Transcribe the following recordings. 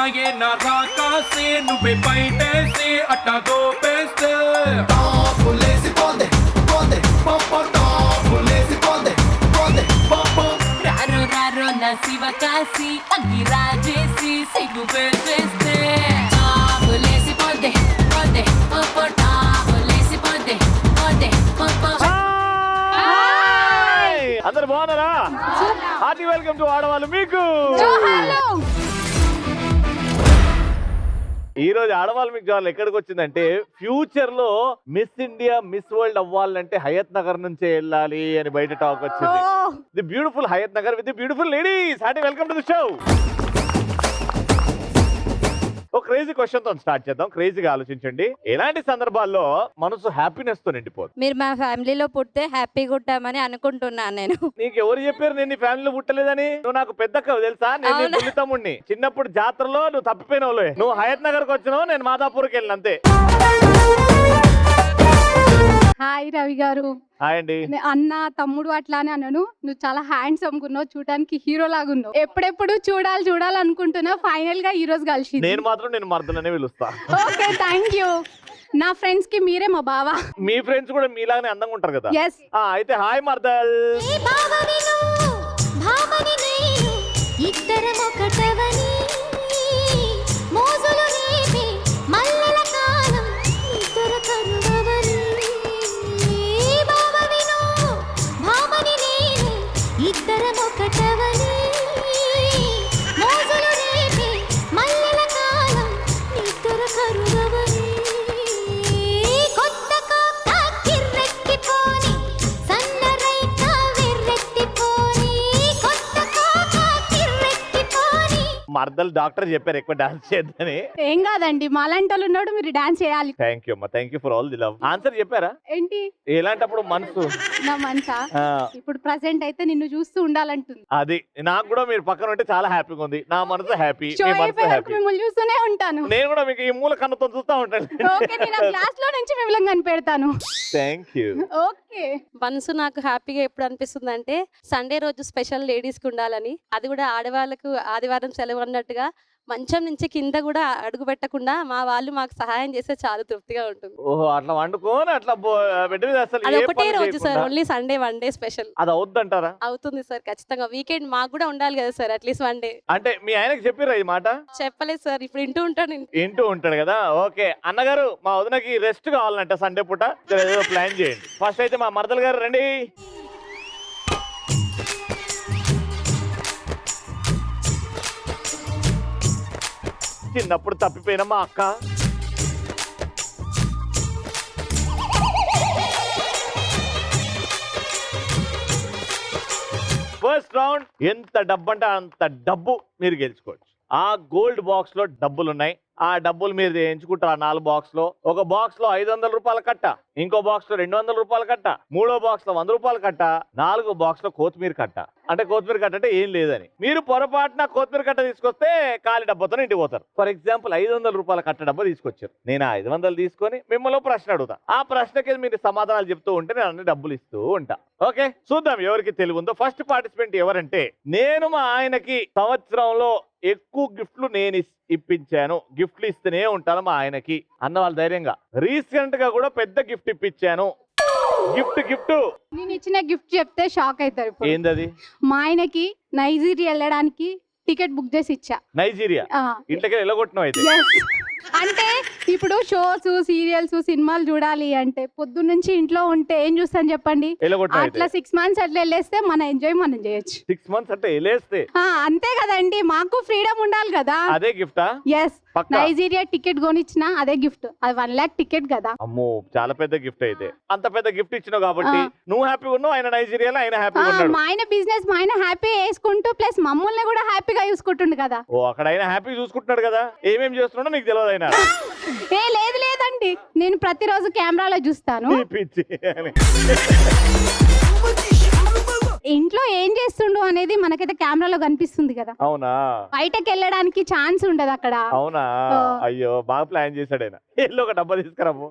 ఏ నా రాకాసి నువ్వే బయటేసి అట్టా గోపేస్తే రారో రారో నా శివకాశి అగ్గి రాజేసి సిగ్గు పెట్టేస్తే టాపులేసి పోతే పోతే పోపో టాపులేసి పోతే పోతే పోపో. అందరు బాగున్నారా? హార్టీ వెల్కమ్ టు ఆడవాళ్ళు మీకు. ఈ రోజు ఆడవాళ్ళు మీకు జోహార్లు ఎక్కడికి వచ్చిందంటే, ఫ్యూచర్ లో మిస్ ఇండియా మిస్ వరల్డ్ అవ్వాలంటే హయత్ నగర్ నుంచే వెళ్ళాలి అని బయట టాక్ వచ్చింది. The beautiful Hayathnagar with the beautiful ladies. Hearty welcome to the show. ఒక క్రేజీ క్వశ్చన్ తో స్టార్ట్ చేద్దాం. క్రేజీగా ఆలోచించండి. ఎలాంటి సందర్భాల్లో మనసు హ్యాపీనెస్ తో నిండిపోదు? మీరు మా ఫ్యామిలీలో పుట్టితే హ్యాపీగా ఉంటామని అనుకుంటున్నాను నేను. నీకు ఎవరు చెప్పారు నేను నీ ఫ్యామిలీలో పుట్టలేదని? నువ్వు నాకు పెద్ద తెలుసా? నేను నీ బుల్లి తమ్ముడిని. చిన్నప్పుడు జాతరలో నువ్వు తప్పిపోయినవులే. నువ్వు హయత్ నగర్ కు వచ్చినావు, నేను మాదాపూర్కి వెళ్ళిన అంతే. హాయ్ రవి గారు. హాయ్ అండి. అన్న తమ్ముడు అట్లానే అన్నాను. నువ్వు చాలా హ్యాండ్సమ్ ఉన్నావు, చూడడానికి హీరో లాగా ఉన్నావు. ఎప్పుడెప్పుడు చూడాలనుకుంటున్నా. ఫైనల్ గా ఈ రోజు కలిసి నేను మాత్రం నేను మర్దలనే పిలుస్తా. Okay, thank you. నా ఫ్రెండ్స్ కి మీరే మా బావా. మీ ఫ్రెండ్స్ కూడా మీలాగానే అందంగా ఉంటారు కదా? ఎస్. అయితే హాయ్ మర్దల్. మర్దలు డాక్టర్ చెప్పారు ఎక్కువ డాన్స్ చేద్దని. ఏం కాదండి, మాలాంటి వాళ్ళు ఉన్నాడు, మీరు డాన్స్ చేయాలి. థ్యాంక్ యూ అమ్మా, thank you for all the love. Answer చెప్పారా? ఏంటి ఎలాంటప్పుడు మనసు? నా మనసా ఇప్పుడు ప్రెసెంట్ అయితే నిన్ను చూస్తూ ఉండాలంటుంది. అది నాకు కూడా మీరు పక్కన ఉంటే చాలా హ్యాపీగా ఉంది. నా మనసు హ్యాపీ, షో మీ మనసు అయిపోయాక హ్యాపీ. మిమ్మల్ని చూస్తూనే ఉంటాను. నేను కూడా మీకు ఈ మూల కన్నుతో చూస్తా ఉంటాను. ఓకే, నేను క్లాస్ లో నుంచి మిమ్మల్ని కనిపెడతాను. Thank you. ఓకే. మనసు నాకు హ్యాపీగా ఎప్పుడు అనిపిస్తుంది అంటే, సండే రోజు స్పెషల్ లేడీస్ కి ఉండాలని. అది కూడా ఆడవాళ్ళకు ఆదివారం సెలవు అన్నట్టుగా మంచం నుంచి కింద కూడా అడుగు పెట్టకుండా మా వాళ్ళు మాకు సహాయం చేస్తే చాలా తృప్తిగా ఉంటుంది. ఓహో, అట్లా వండుకోని అట్లా బెడ్ మీద అసలు అది ఏ ఒకటే పని రోజు సార్, చేయకుండా? Only Sunday one day special. అది అవుద్దంటారా? అవుతుంది సార్, ఖచ్చితంగా. వీకెండ్ మాకు కూడా ఉండాలి కదా సార్, అట్లీస్ట్ వన్ డే. అంటే మీ ఆయనకి చెప్పిరా ఈ మాట? చెప్పలేదు సార్, ఇప్పుడు ఇంటూ ఉంటాను. ఇంటూ ఉంటాడు కదా. ఓకే అన్నగారు, మా వదినకి రెస్ట్ కావాలంట సండే పూట. ఏదో ప్లాన్ చేయండి. ఫస్ట్ అయితే మా మరదలు గారు రండి. చిన్నప్పుడు తప్పిపోయిన మా అక్క. ఫస్ట్ రౌండ్ ఎంత డబ్బు అంటే అంత డబ్బు మీరు గెలుచుకోవచ్చు. ఆ గోల్డ్ బాక్స్ లో డబ్బులు ఉన్నాయి. ఆ డబ్బులు మీరు ఎంచుకుంటారు. ఆ 4 బాక్స్ లో ఒక బాక్స్ లో 500 రూపాయల కట్ట, ఇంకో బాక్స్ లో 200 రూపాయల కట్ట, మూడో బాక్స్ లో 100 రూపాయల కట్ట, 4 బాక్స్ లో కొత్తిమీర కట్ట. అంటే కొత్తిమీర కట్ట అంటే ఏం లేదని. మీరు పొరపాటున కొత్తిమీర కట్ట తీసుకొస్తే ఖాళీ డబ్బుతో ఇంటికి పోతారు. ఫర్ ఎగ్జాంపుల్ 500 రూపాయల కట్ట డబ్బు తీసుకొచ్చారు. నేను 500 తీసుకొని మిమ్మల్ని ప్రశ్న అడుగుతా. ఆ ప్రశ్నకి మీరు సమాధానాలు చెప్తూ ఉంటే నేను అన్ని డబ్బులు ఇస్తూ ఉంటా. ఓకే, చూద్దాం ఎవరికి తెలివి ఉందో. ఫస్ట్ పార్టిసిపెంట్ ఎవరంటే, నేను మా ఆయనకి సంవత్సరంలో ఎక్కువ గిఫ్ట్లు నేను ఇప్పించాను, గిఫ్ట్లు ఇస్తూనే ఉంటాను మా ఆయనకి అన్న వాళ్ళు ధైర్యంగా. రీసెంట్ గా కూడా పెద్ద గిఫ్ట్ ఇప్పించాను. గిఫ్ట్ నేను ఇచ్చిన గిఫ్ట్ చెప్తే షాక్ అవుతారు. ఇప్పుడు ఏందది? మా ఆయనకి నైజీరియా వెళ్ళడానికి టికెట్ బుక్ చేసి ఇచ్చా. నైజీరియా ఇంటికి వెళ్ళగొట్టినావు అయితే? అంటే ఇప్పుడు షోస్, సీరియల్స్, సినిమాలు చూడాలి అంటే పొద్దున్న నుంచి ఇంట్లో ఉంటే ఏం చూస్తాను చెప్పండి? అట్లా 6 మంత్స్ అట్లా వెళ్ళేస్తే మన ఎంజాయ్ మనం చేయొచ్చు. 6 మంత్స్ అంటే వెళ్ళేస్తే అంతే కదండి, మాకు ఫ్రీడమ్ ఉండాలి కదా. అదే గిఫ్టా? ఎస్, నైజీరియా టికెట్ కొనిచ్చిన అదే గిఫ్ట్. అది 1 lakh టికెట్ కదా. అమ్మో, చాలా పెద్ద గిఫ్ట్. అయితే అంత పెద్ద గిఫ్ట్ ఇచ్చినావు కాబట్టి నువ్వు హ్యాపీగా ఉన్నావు, ఆయన నైజీరియాలో ఆయన హ్యాపీగా ఉన్నాడు. మా ఆయన బిజినెస్ మా ఆయన హ్యాపీ వేసుకుంటూ ప్లస్ మమ్మల్ని కూడా హ్యాపీగా చూసుకుంటుండు కదా. ఓ, అక్కడ ఆయన హ్యాపీ చూసుకుంటున్నాడు కదా. ఏమేం చేస్తున్నాడో నీకు తెలియదు ఆయన. లేదండి, నేను ప్రతిరోజు కెమెరాలో చూస్తాను. ఇంట్లో ఏం చేస్తుండు అనేది మనకైతే కెమెరాలో కనిపిస్తుంది కదా. అవునా? బయటకు వెళ్ళడానికి ఛాన్స్ ఉండదు అక్కడ. అవునా? అయ్యో, బాగా ప్లాన్ చేశాడు ఆయన. ఎల్లో ఒక డబ్బా తీసుకురాము.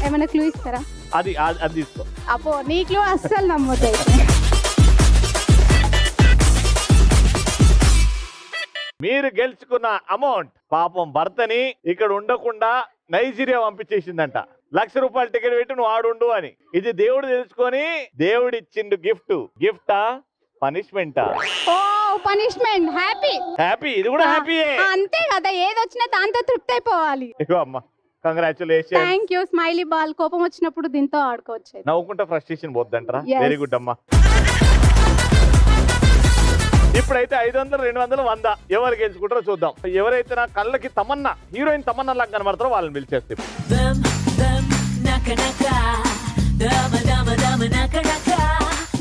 ఏమైనా క్లూ ఇస్తారా? అది తీసుకో. అపో, నీ క్లూ అస్సలు నమ్మొద్దు. మీ మీరు గెలుచుకున్న అమౌంట్ పాపం భర్తని ఇక్కడ ఉండకుండా నైజీరియా పంపించేసిందంట. 1,00,000 రూపాయల టికెట్ పెట్టి నువ్వు ఆడుండు అని. ఇది దేవుడు తెలుసుకొని దేవుడు ఇచ్చిండు గిఫ్టా పనిష్మెంటా? ఓ పనిష్మెంట్. హ్యాపీ, ఇది కూడా హ్యాపీయే. అంతే కదా, ఏది వచ్చినా దాంతో తృప్తి అయిపోవాలి. ఇగో అమ్మా, congratulation. Thank you. Smiley ball. కోపం వచ్చినప్పుడు దీంతో ఆడుకోవచ్చు. నవ్వుకుంటా ఫ్రస్ట్రేషన్ పోద్దంటారా? Yes. వెరీ గుడ్ అమ్మా. ఇప్పుడైతే 500, 200, 100 ఎవరు గెలుచుకుంటారో చూద్దాం. ఎవరైతే నా కళ్ళకి తమన్నా, హీరోయిన్ తమన్నా లాగా కనబడతారో వాళ్ళని పిలిచేస్తే.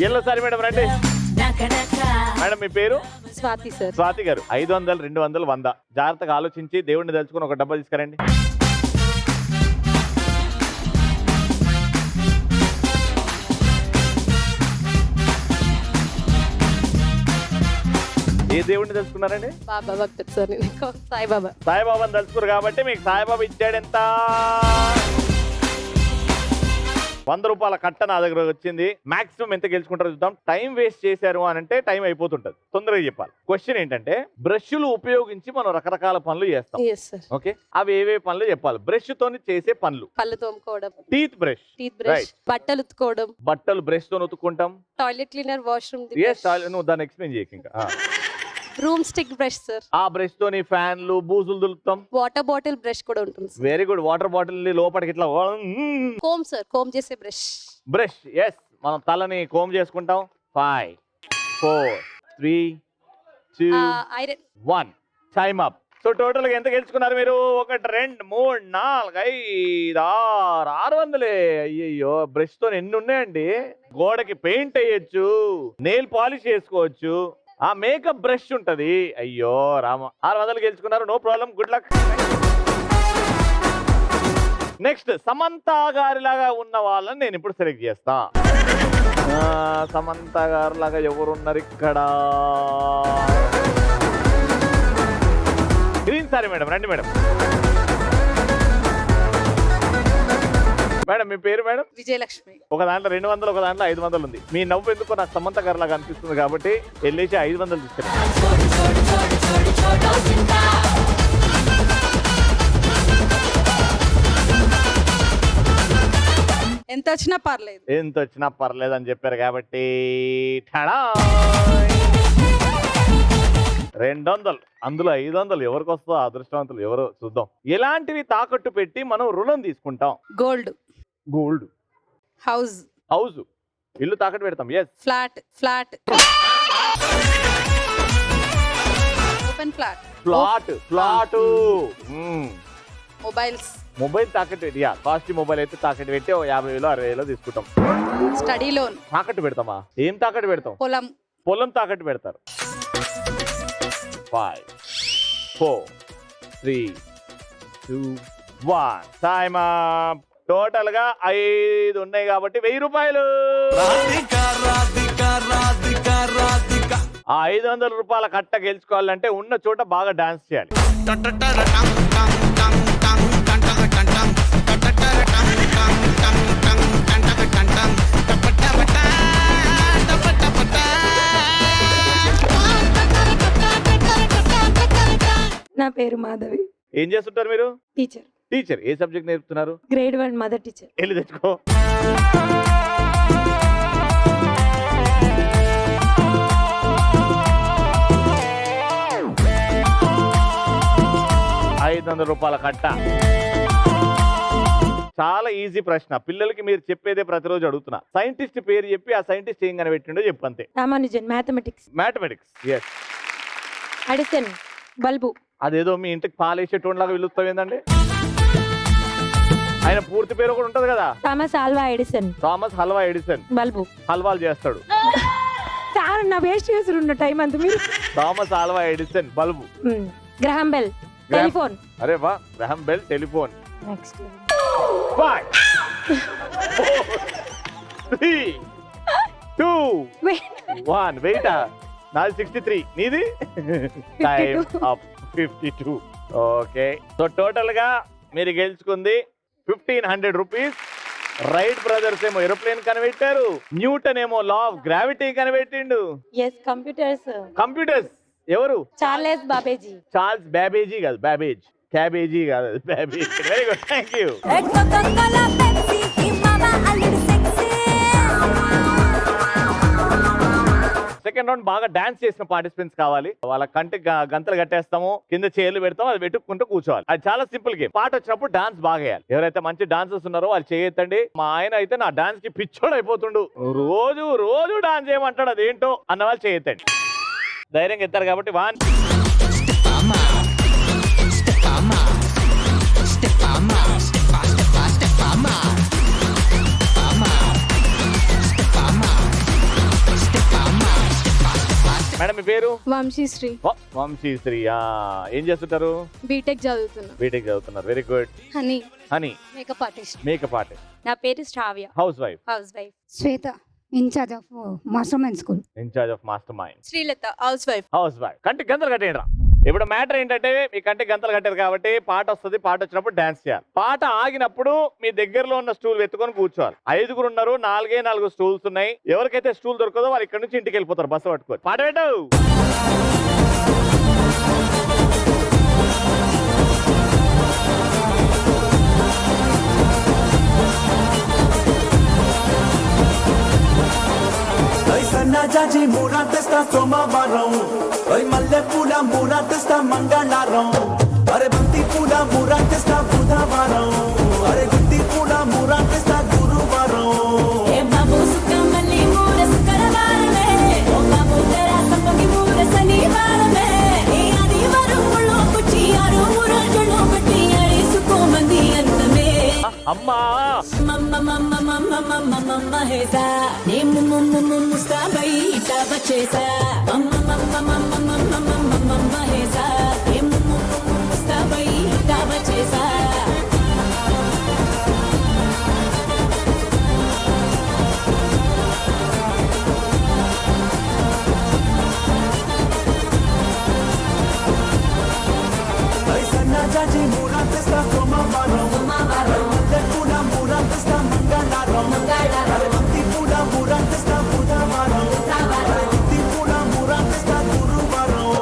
ఎల్లసారి మేడం రండి. మేడం మీ పేరు? స్వాతి సార్. స్వాతి గారు. 500, 200, 100 జాగ్రత్తగా ఆలోచించి దేవుడిని తలుచుకుని ఒక డబ్బా తీసుకురండి. ఏ దేవుడిని తెలుసుకున్నారండి? బాబా భక్తుడు సార్. సాయిబాబా. సాయిబాబాని తలుచుకున్నారు కాబట్టి మీకు సాయిబాబా ఇచ్చాడు ఎంత? 100 రూపాయల కట్ట నా దగ్గర వచ్చింది. మాక్సిమం ఎంత గెలుచుకుంటారో చూద్దాం. టైం వేస్ట్ చేశారు అని అంటే టైం అయిపోతుంటది, తొందరగా చెప్పాలి. క్వశ్చన్ ఏంటంటే, బ్రష్లు ఉపయోగించి మనం రకరకాల పనులు చేస్తాం. ఓకే, అవి ఏవే పనులు చెప్పాలి. బ్రష్ తోని చేసే పనులు: పళ్ళు తోముకోవడం, టీత్ బ్రష్, బట్టలు ఉతుకోవడం, బట్టలు బ్రష్ తో ఉతుక్కుంటాం, టాయిలెట్ క్లీనర్, వాష్రూమ్, నువ్వు దాన్ని ఎక్స్ప్లెయిన్ చేయక ఇంకా. Room stick brush sir. ఆ బ్రష్ తోని ఫ్యాన్లు, బూజులు దులుపుతాం. వాటర్ బాటిల్ బ్రష్ కూడా ఉంటుంది. Very good. వాటర్ బాటిల్ లోపలికి ఇట్లా కోమ్ సార్, కోమ్ చేసే బ్రష్. ఎస్, మనం తలని కోమ్ చేసుకుంటాం. 5, 4, 3, 2, iron. 1 time up. So total గా ఎంత గెలుచుకున్నారు మీరు? 1, 2, 3, 4, 5, 6, 600. అయ్యయ్యో, బ్రష్ తో ఎన్ని ఉన్నాయండి. గోడకి పెయింట్ వేయచ్చు, నెయిల్ పాలిష్ చేసుకోవచ్చు, ఆ మేకప్ బ్రష్ ఉంటది. అయ్యో రామ, 600 గెలుచుకున్నారు. No problem, good luck. Next, Samantha గారి లాగా ఉన్న వాళ్ళని నేను ఇప్పుడు సెలెక్ట్ చేస్తా. సమంత గారి లాగా ఎవరున్నారు ఇక్కడ? గ్రీన్ సారీ మేడం, రండి మేడం. మేడం మీ పేరు? మేడం విజయలక్ష్మి. ఒక దాంట్లో 200, ఒక దాంట్లో 500 ఉంది. మీ నవ్వు ఎందుకో నాకు సమంత గారి లాగా అనిపిస్తుంది కాబట్టి వెళ్ళేసి 500 తీసుకెళ్ళండి. ఎంత వచ్చినా పర్లేదు, ఎంత వచ్చినా పర్లేదు అని చెప్పారు కాబట్టి 200. అందులో 500 ఎవరికి వస్తుందో అదృష్టవంతులు ఎవరో చూద్దాం. ఎలాంటివి తాకట్టు పెట్టి మనం రుణం తీసుకుంటాం? గోల్డ్, హౌస్, ఇల్లు తాకట్టు పెడతాం. Yes. Flat, open flat. Mobile తాకట్టు పెట్టి, కాస్ట్ మొబైల్ అయితే తాకట్టు పెట్టి 50,000, 60,000 తీసుకుంటాం. స్టడీ లోన్ తాకట్టు పెడతామా? ఏం తాకట్టు పెడతాం? పొలం తాకట్టు పెడతారు. 5, 4, 3, 2, 1 టైమ్ అప్. టోటల్ గా 5 ఉన్నాయి కాబట్టి 1000 రూపాయలు. ఆ 500 రూపాయల కట్ట గెలుచుకోవాలంటే ఉన్న చోట బాగా డాన్స్ చేయాలి. నా పేరు మాధవి. ఏం చేస్తుంటారు మీరు? టీచర్. ఏ సబ్జెక్ట్ నేర్పుతున్నారు? Grade 1 mother teacher. వెళ్ళి తెచ్చుకో. రూపాయల కట్ట. చాలా ఈజీ ప్రశ్న. పిల్లలకి మీరు చెప్పేదే ప్రతిరోజు అడుగుతున్నా. సైంటిస్ట్ పేరు చెప్పి ఆ సైంటిస్ట్ ఏం కనిపెట్టిండో చెప్పు అంతే. Ramanujan. Mathematics. Yes. Edison. Bulb. అదేదో మీ ఇంటికి పాలేసేటోన్ లాగా పిలుస్తావు ఏందండి? ఆయన పూర్తి పేరు కూడా ఉంటది కదా. Thomas halwa Edison. బల్బు. హల్వాలు చేస్తాడు. సార్ నా వేస్ట్ చేస్తున్న టైం అంత మీరు. Thomas halwa Edison. Bulb. Graham Bell. Telephone. అరే వా, Graham Bell, telephone. Next 5, 4, 3, 2, 1. Wait. నాది 63, నీది 52. ఓకే. సో టోటల్ గా మీరు గెలుచుకుంది 1500 రూపీస్. రైట్ బ్రదర్స్ ఏమో ఏరోప్లేన్ కనిపెట్టారు, న్యూటన్ ఏమో లా ఆఫ్ గ్రావిటీ కనిపెట్టిండు. కంప్యూటర్స్. ఎవరు? చార్లెస్ బాబేజీ. చార్ల్స్ బ్యాబేజీ కాదు, బ్యాబేజ్. క్యాబేజీ కాదు, Babbage. Very good, thank you. Second round బాగా డాన్స్ చేసిన పార్టిసిపెంట్స్ కావాలి. వాళ్ళ కంటి గంతలు కట్టేస్తాము, కింద చైర్లు పెడతాము, అది పెట్టుకుంటూ కూర్చోవాలి. అది చాలా సింపుల్ గేమ్. పాట వచ్చినప్పుడు డాన్స్ బాగా వేయాలి. ఎవరైతే మంచి డాన్సర్స్ ఉన్నారో వాళ్ళు చేయొద్దండి. మా ఆయన అయితే నా డాన్స్ కి పిచ్చోడు అయిపోతుండు, రోజు రోజు డాన్స్ చేయమంటాడు, అదేంటో అన్న వాళ్ళు చేయొద్దండి. ధైర్యంగా ఎత్తారు కాబట్టి వన్. మేడం మీ పేరు? వంశీశ్రీ. వంశీశ్రీ. ఏం చేస్తుంటారు? బీటెక్ చదువుతున్నా. బీటెక్ చదువుతున్నారు, very good. Honey. Honey. Makeup artist. Makeup artist. నా పేరు Shravya. Housewife. Housewife. Shweta, in charge of master mind school. In charge of master mind. Srilatha, housewife. Housewife. కంటికి గంతలు కట్టేయండి రా. ఇప్పుడు మ్యాటర్ ఏంటంటే మీ కంటికి గంతలు కట్టారు కాబట్టి పాట వస్తుంది, పాట వచ్చినప్పుడు డాన్స్ చేయాలి. పాట ఆగినప్పుడు మీ దగ్గరలో ఉన్న స్టూల్ ఎత్తుకొని కూర్చోవాలి. 5 ఉన్నారు, 4 స్టూల్స్ ఉన్నాయి. ఎవరికైతే స్టూల్ దొరకదో వాళ్ళు ఇక్కడ నుంచి ఇంటికి వెళ్ళిపోతారు బస్సు పట్టుకొని. పాట పెట్టు. సన్నజాజి మూరా తెస్తా సోమవారం, మల్లె పూల మూరా తెస్తా మంగళవారం, అరే బంతి పూల మూరా తెస్తా బుధవారం, అరే గుత్తి పూల మూరా తెస్తా గురువారం. అమ్మా సన్నజాజి మూరా తెస్తా సోమవారం, మల్లె పూల మూరా తెస్తా మంగళవారం, అరే బంతి పూల మూరా తెస్తా బుధవారం, అరే గుత్తి పూల మూరా తెస్తా గురువారం.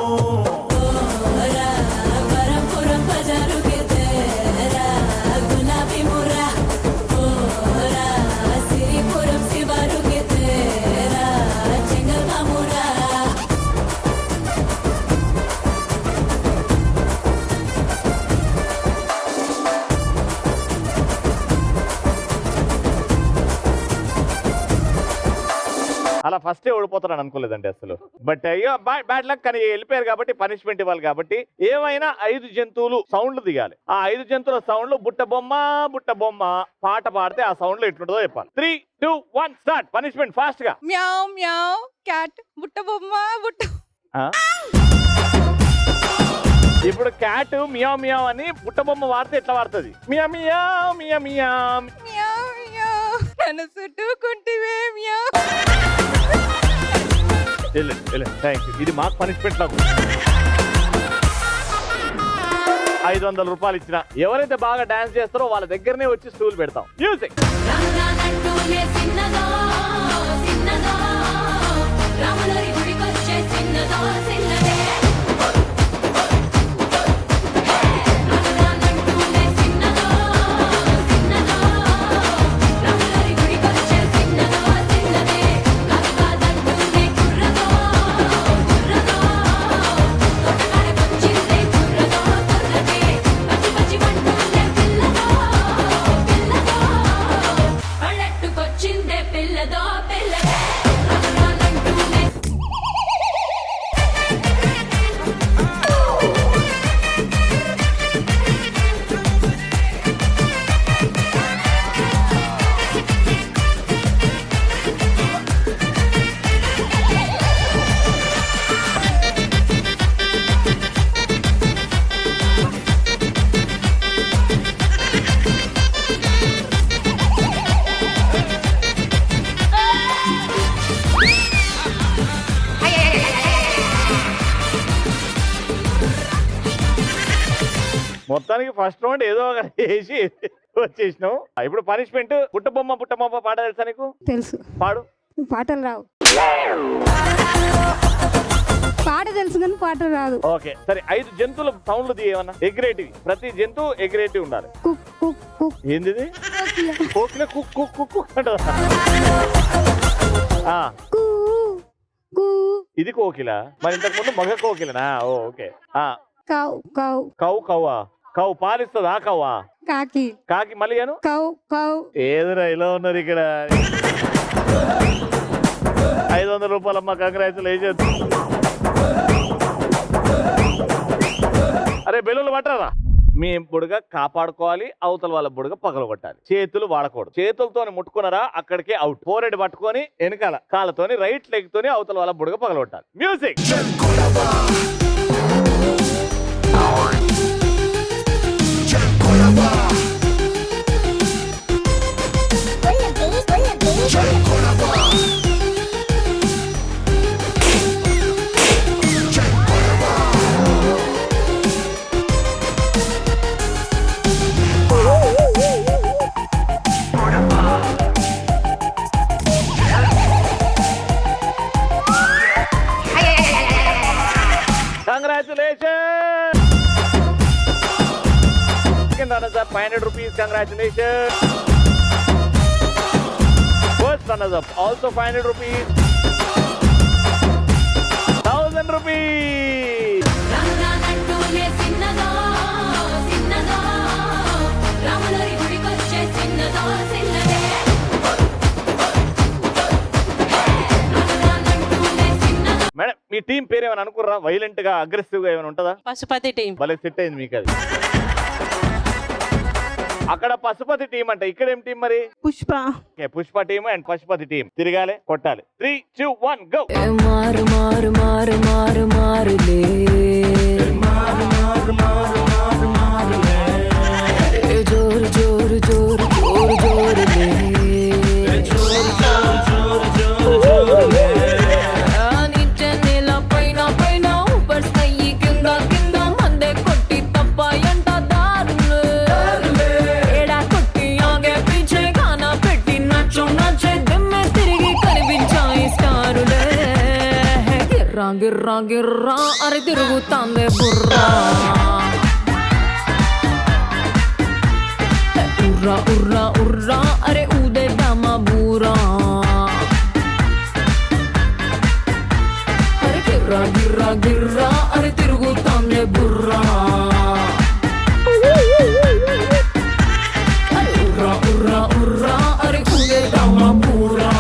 అలా ఫస్టే ఓడిపోతారని అనుకోలేదండి అసలు. బట్ అయ్యో బ్యాడ్ లక్, కానీ వెళ్ళిపోయారు కాబట్టి పనిష్మెంట్ ఇవ్వాలి. కాబట్టి ఏమైనా 5 జంతువులు సౌండ్లు దిగాలి. ఆ 5 జంతువుల సౌండ్లు బుట్ట బొమ్మ బుట్ట బొమ్మ పాట పాడితే ఆ సౌండ్లు ఎట్లుంటుందో చెప్పాలి. 3, 2, 1 స్టార్ట్. పనిష్మెంట్ ఫాస్ట్ గా. మ్యావ్ మ్యావ్ క్యాట్ బుట్ట బొమ్మ బుట్ట. ఇప్పుడు క్యాట్ మియావ్ మియావ్ అని బుట్ట బొమ్మ వాడితే ఎట్లా వాడుతుంది? మియా మియా మియా మియా మ్యావ్ మ్యావ్ నన్ను చుట్టుకుంటివే మ్యావ్. Thank you. ఇది మాకు పనిష్మెంట్ నాకు. 500 రూపాయలు ఇచ్చిన ఎవరైతే బాగా డాన్స్ చేస్తారో వాళ్ళ దగ్గరనే వచ్చి స్టూల్ పెడతాం. మ్యూజిక్. మొత్తానికి ఫస్ట్ రౌండ్ ఏదో వేసి వచ్చేసినావు. ఇప్పుడు పనిష్మెంట్ బుట్ట బొమ్మ పాట తెలుసా నీకు? తెలుసు. పాడు. పాటలు రావు. పాట తెలుసు కానీ పాట రాదు. ఓకే సరే 5 జంతువుల సౌండ్లు తీయమన్నా ఎగ్రేటివి. ప్రతి జంతువు ఎగ్రేటివ్ ఉండాలి. Cook cook cook. ఏంది కోకిల కుక్ కుక్ కుక్ అంటదా? కు కు. ఇది కోకిల. మరి ఇంతకు ముందు మగ కోకిలనా? ఓకే. Cow cow. కౌ కవ్వా. కౌ పాలిస్తుందా? కవ్వా. కాకి కాకి. మళ్ళీ కౌ కౌ. ఏదిరా ఇలా ఉన్నారు ఇక్కడ? 500 రూపాయలమ్మా, కంగ్రాచులేషన్. అరే బెలూన్లు పట్టరా. మీ బుడగ కాపాడుకోవాలి, అవతల వాళ్ళ బుడగ పగలగొట్టాలి. చేతులు వాడకూడదు. చేతులతో ముట్టుకున్నారా అక్కడికే అవుట్. ఫోరెడ్ పట్టుకొని వెనకాల కాళ్ళతోని రైట్ లెగ్ తోని అవతల వాళ్ళ బుడగ పగలగొట్టాలి. Music. Congratulations! Second runners up, 500 rupees. Congratulations! First runners up, also 500 rupees. 1000 rupees. రానురానంటూనే చిన్నదో చిన్నదో రాములరి గుడికొచ్చే చిన్నదో చిన్నదే రానురానంటూనే చిన్నదో. మేడం మీ టీం పేరు ఏమైనా అనుకుర్రా? వైలెంట్ గా అగ్రెసివ్ గా ఏమైనా ఉంటుందా? పశుపతి టీం. భలే సెట్ అయింది మీకు అది. అక్కడ పశుపతి టీం అంటే ఇక్కడ ఏం టీం మరి? Pushpa. Pushpa team and Pasupathi team. తిరగాలి, కొట్టాలి. 3, 2, 1 గో. మారు మారు మారు మారు మారులే జోరు జోరు జోరు జోరు జోరులే నిత్య నెల పైన పైన ఊపర్ స్కై కింద కింద మందే కొట్టి తప్పాయంట దారులే ఏడా కొట్టి ఆగే పీచే గానా పెట్టి నచ్చో నచ్చే దమ్మె తిరిగి కనిపించాయి స్టారులే గిర్రా గిర్రా గిర్రా అరే తిరుగుతాందే బుర్రా ఉర్రా ఉర్రా ఉర్రా అరే ఊదే దామా బూరా అరే గిర్రా గిర్రా గిర్రా అరే తిరుగుతాందే బుర్రా అరే ఉర్రా ఉర్రా ఉర్రా అరే ఊదే దామా బూరా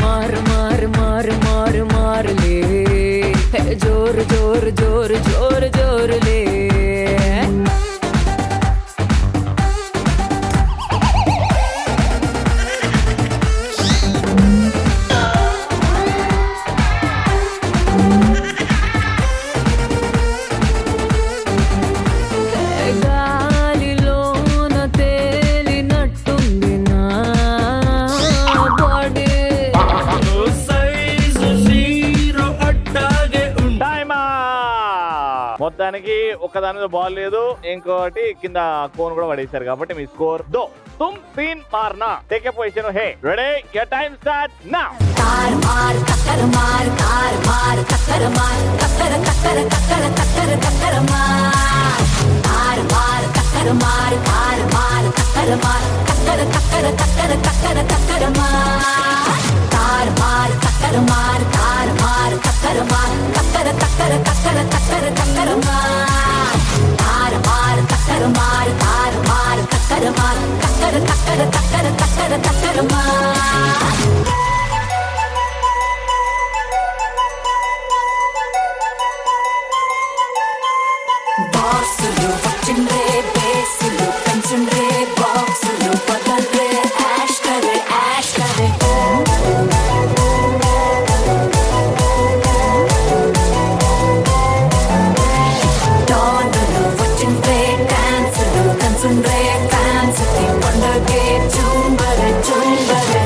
మారు మారు మారు మారు మారులే జోరు జోరు జోరు జోరు జోరులే గాలిలోన తేలినట్టుంది నా బాడీ మొత్తానికి ఒక్కదాని మీద బాల్ లేదు, ఇంకోటి కింద కోన్ కూడా పడేశారు కాబట్టి మీ స్కోర్ 2. तुम 3 मारना. Take a position. Hey ready? Your time start now. तार मार कक्कर मार तार मार कक्कर मार कक्कर कक्कर कक्कर कक्कर कक्कर मार तार मार कक्कर मार तार मार कक्कर मार कक्कर कक्कर कक्कर कक्कर कक्कर मार तार मार कक्कर मार तार मार कक्कर मार कक्कर कक्कर कक्कर कक्कर कक्कर मार तार मार कक्कर मार तार मार कक्कर मार कक्कर कक्कर कक्कर कक्कर कक्कर मार బాక్సులు వచ్చిండ్రే బేసులు పెంచుండ్రే బాక్సులు పదల్రే యాష్ కరే డానులు వచ్చిండ్రే డాన్సులు కన్సుండ్రే ఫ్యాన్స్కి పండగే చుంబరే చుంబరే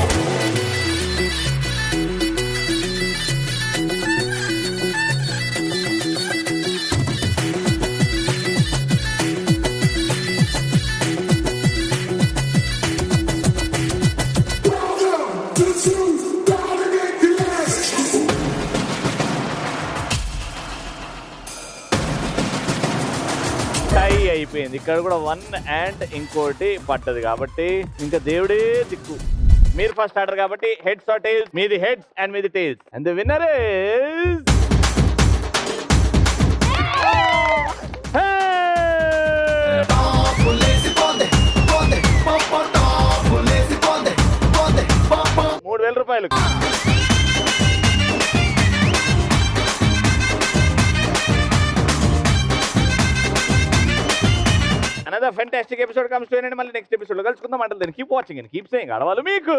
అయిపోయింది. ఇక్కడ కూడా 1 and ఇంకోటి పడ్డది కాబట్టి ఇంకా దేవుడే దిక్కు. మీరు ఫస్ట్ ఆర్డర్ కాబట్టి హెడ్స్ ఆర్ టైల్స్, మీది హెడ్స్ అండ్ మీది tiles. And the winner is ₹3,000. Another fantastic episode comes to an end. మళ్ళీ నెక్స్ట్ ఎపిసోడ్ లో కలుసుకుందాం. అంటే keep watching and keep saying ఆడవాళ్ళు మీకు